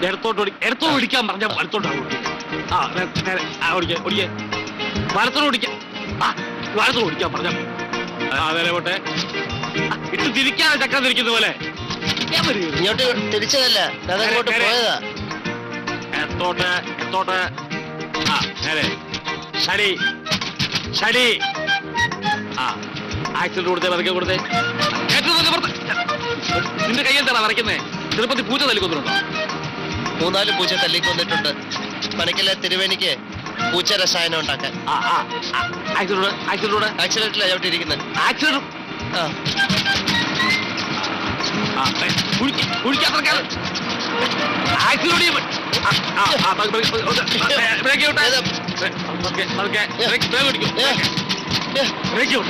എടുത്തോട്ട് ഓടിക്കാൻ പറഞ്ഞ വലത്തോട്ടാണ് ഓടിക്കാൻ വലത്തോട് ഓടിക്കാൻ വലത്തോട് ഓടിക്കാൻ പറഞ്ഞ അതേലെ പോട്ടെ ഇട്ട് തിരിക്കാതെ ചക്രം തിരിക്കുന്ന പോലെ ഇങ്ങോട്ട് തിരിച്ചതല്ല അതങ്ങോട്ട് പോയതാ. എത്തോട്ട് ആ നേരെ ഷടി ഷടി ആ ആക്സിഡന്റ് കൊടുത്തേ വരയ്ക്കാൻ കൊടുത്തേ നിന്റെ കയ്യെന്താണ് വരയ്ക്കുന്നേ? ചെറുപ്പത്തിൽ പൂച്ച തല്ലിക്കൊന്നിട്ടുണ്ടോ? 3-4 പൂച്ച തല്ലിക്കൊന്നിട്ടുണ്ട്. പണിക്കലെ തിരുവേനിക്ക് പൂച്ച രസായനം ഉണ്ടാക്കാൻ. ആക്സിഡന്റിലാ ചവിട്ടിയിരിക്കുന്നത്. Accident break